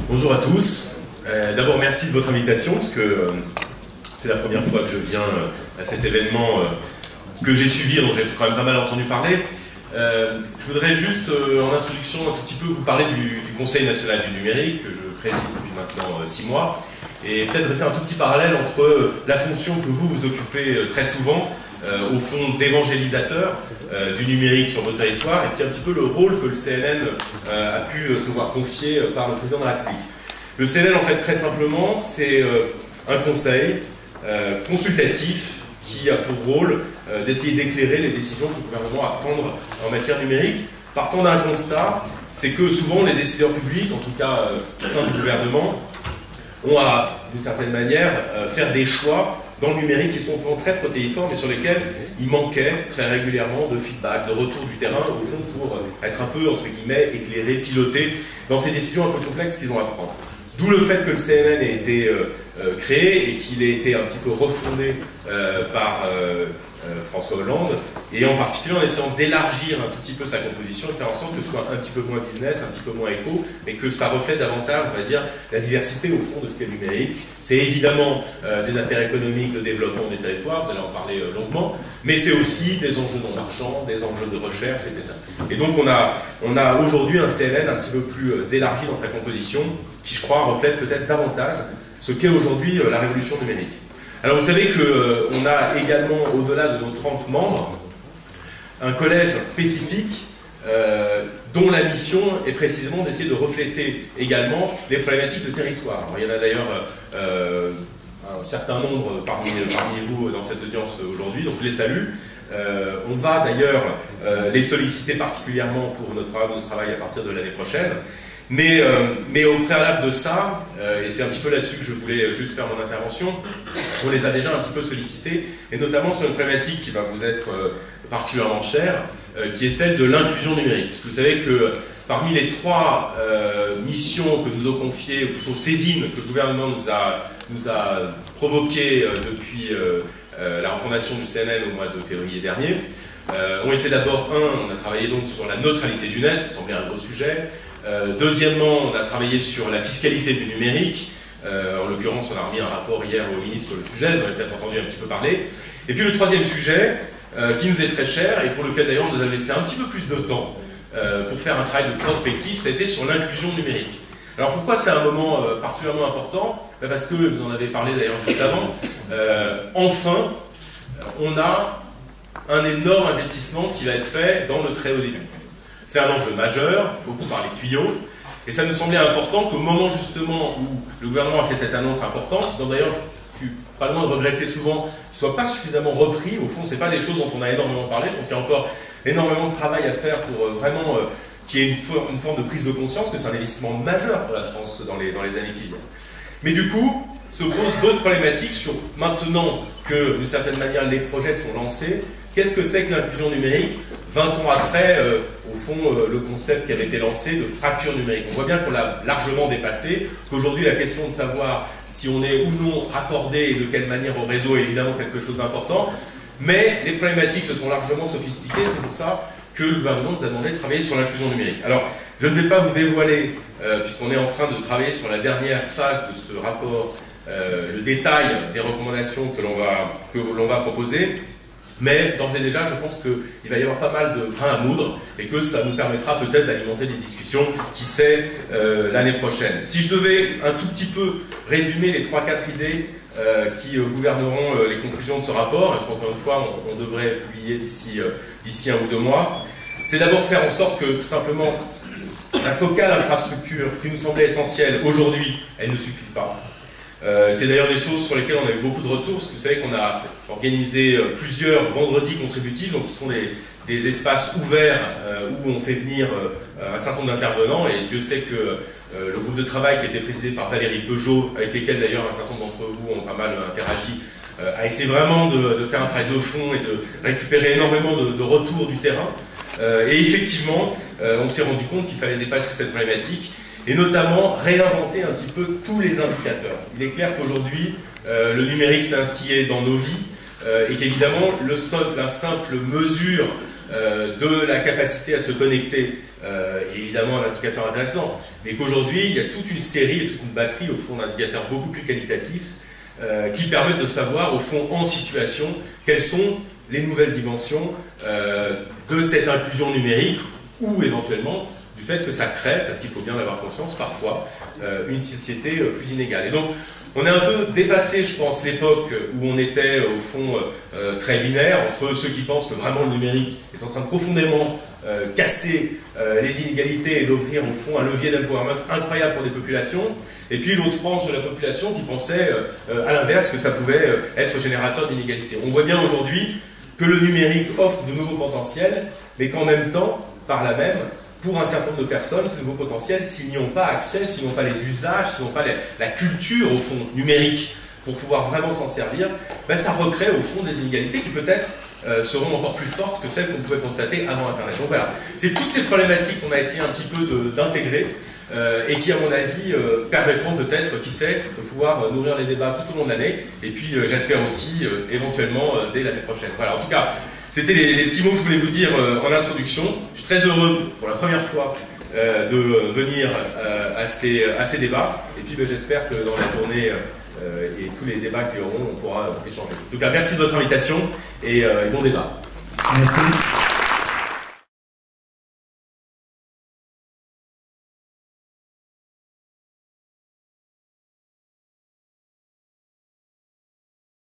Bonjour à tous. D'abord, merci de votre invitation, parce que c'est la première fois que je viens à cet événement que j'ai suivi, dont j'ai quand même pas mal entendu parler. Je voudrais juste, en introduction, un tout petit peu vous parler du Conseil national du numérique, que je préside depuis maintenant 6 mois, et peut-être dresser un tout petit parallèle entre la fonction que vous occupez très souvent, au fond d'évangélisateur du numérique sur votre territoire, et puis un petit peu le rôle que le CNN a pu se voir confier par le président de la République. Le CNN, en fait, très simplement, c'est un conseil consultatif qui a pour rôle d'essayer d'éclairer les décisions que le gouvernement a à prendre en matière numérique, partant d'un constat, c'est que souvent les décideurs publics, en tout cas au sein du gouvernement, ont à, d'une certaine manière, faire des choix dans le numérique qui sont souvent très protéiformes et sur lesquels il manquait très régulièrement de feedback, de retour du terrain, au fond, pour être un peu, entre guillemets, éclairé, piloté dans ces décisions un peu complexes qu'ils ont à prendre. D'où le fait que le CNN ait été créé et qu'il ait été un petit peu refondé par François Hollande, et en particulier en essayant d'élargir un tout petit peu sa composition et de faire en sorte que ce soit un petit peu moins business, un petit peu moins éco, mais que ça reflète davantage, on va dire, la diversité au fond de ce qu'est le numérique. C'est évidemment des affaires économiques, de développement des territoires, vous allez en parler longuement, mais c'est aussi des enjeux non marchands, des enjeux de recherche, etc. Et donc on a aujourd'hui un CNN un petit peu plus élargi dans sa composition, qui je crois reflète peut-être davantage ce qu'est aujourd'hui la révolution numérique. Alors vous savez qu'on a également, au-delà de nos 30 membres, un collège spécifique dont la mission est précisément d'essayer de refléter également les problématiques de territoire. Alors, il y en a d'ailleurs un certain nombre parmi vous dans cette audience aujourd'hui, donc je les salue. On va d'ailleurs les solliciter particulièrement pour notre travail à partir de l'année prochaine. Mais au préalable de ça, et c'est un petit peu là-dessus que je voulais juste faire mon intervention, on les a déjà un petit peu sollicités, et notamment sur une problématique qui va vous être particulièrement chère, qui est celle de l'inclusion numérique. Parce que vous savez que parmi les 3 missions que nous ont confiées, ou plutôt saisines que le gouvernement nous a provoquées depuis la refondation du CNN au mois de février dernier, ont été d'abord, on a travaillé donc sur la neutralité du net, qui semblait un gros sujet. Deuxièmement, on a travaillé sur la fiscalité du numérique. En l'occurrence, on a remis un rapport hier au ministre sur le sujet, vous avez peut-être entendu un petit peu parler. Et puis le troisième sujet, qui nous est très cher, et pour lequel d'ailleurs on nous a laissé un petit peu plus de temps pour faire un travail de prospective, ça a été sur l'inclusion numérique. Alors pourquoi c'est un moment particulièrement important? Parce que, vous en avez parlé d'ailleurs juste avant, enfin, on a un énorme investissement qui va être fait dans le très haut débit. C'est un enjeu majeur, beaucoup par les tuyaux, et ça nous semblait important qu'au moment justement où le gouvernement a fait cette annonce importante, dont d'ailleurs je suis pas loin de regretter souvent qu'il ne soit pas suffisamment repris, au fond c'est pas des choses dont on a énormément parlé, je pense qu'il y a encore énormément de travail à faire pour vraiment qu'il y ait une forme de prise de conscience que c'est un investissement majeur pour la France dans les années qui viennent. Mais du coup, se posent d'autres problématiques sur maintenant que d'une certaine manière les projets sont lancés, qu'est-ce que c'est que l'inclusion numérique 20 ans après, au fond, le concept qui avait été lancé de fracture numérique. On voit bien qu'on l'a largement dépassé, qu'aujourd'hui la question de savoir si on est ou non raccordé et de quelle manière au réseau est évidemment quelque chose d'important, mais les problématiques se sont largement sophistiquées, c'est pour ça que le gouvernement nous a demandé de travailler sur l'inclusion numérique. Alors, je ne vais pas vous dévoiler, puisqu'on est en train de travailler sur la dernière phase de ce rapport, le détail des recommandations que l'on va proposer, mais d'ores et déjà, je pense qu'il va y avoir pas mal de grains à moudre et que ça nous permettra peut-être d'alimenter des discussions, qui sait, l'année prochaine. Si je devais un tout petit peu résumer les 3-4 idées qui gouverneront les conclusions de ce rapport, et encore une fois, on devrait publier d'ici 1 ou 2 mois, c'est d'abord faire en sorte que, tout simplement, la focale infrastructure qui nous semblait essentielle aujourd'hui, elle ne suffit pas. C'est d'ailleurs des choses sur lesquelles on a eu beaucoup de retours, parce que vous savez qu'on a organisé plusieurs vendredis contributifs, donc qui sont des espaces ouverts où on fait venir un certain nombre d'intervenants, et Dieu sait que le groupe de travail qui était présidé par Valérie Peugeot, avec lesquels d'ailleurs un certain nombre d'entre vous ont pas mal interagi, a essayé vraiment de faire un travail de fond et de récupérer énormément de retours du terrain. Et effectivement, on s'est rendu compte qu'il fallait dépasser cette problématique, et notamment réinventer un petit peu tous les indicateurs. Il est clair qu'aujourd'hui, le numérique s'est instillé dans nos vies, et qu'évidemment, la simple mesure de la capacité à se connecter est évidemment un indicateur intéressant, mais qu'aujourd'hui, il y a toute une série et toute une batterie, au fond, d'indicateurs beaucoup plus qualitatifs qui permettent de savoir, au fond, en situation, quelles sont les nouvelles dimensions de cette inclusion numérique ou éventuellement du fait que ça crée, parce qu'il faut bien en avoir conscience parfois, une société plus inégale. Et donc, on a un peu dépassé, je pense, l'époque où on était, au fond, très binaire, entre ceux qui pensent que vraiment le numérique est en train de profondément casser les inégalités et d'offrir, au fond, un levier d'empowerment incroyable pour des populations, et puis l'autre frange de la population qui pensait, à l'inverse, que ça pouvait être générateur d'inégalités. On voit bien aujourd'hui que le numérique offre de nouveaux potentiels, mais qu'en même temps, par là même, pour un certain nombre de personnes, ces nouveaux potentiels, s'ils n'y ont pas accès, s'ils n'ont pas les usages, s'ils n'ont pas la culture, au fond, numérique, pour pouvoir vraiment s'en servir, ben ça recrée, au fond, des inégalités qui peut-être seront encore plus fortes que celles qu'on pouvait constater avant Internet. Donc voilà, c'est toutes ces problématiques qu'on a essayé un petit peu d'intégrer, et qui, à mon avis, permettront peut-être, qui sait, de pouvoir nourrir les débats tout au long de l'année, et puis j'espère aussi, éventuellement, dès l'année prochaine. Voilà, en tout cas, c'était les petits mots que je voulais vous dire en introduction. Je suis très heureux, pour la première fois, de venir à ces débats, et puis j'espère que dans la journée et tous les débats qu'il y auront, on pourra échanger. En tout cas, merci de votre invitation, et bon débat. Merci.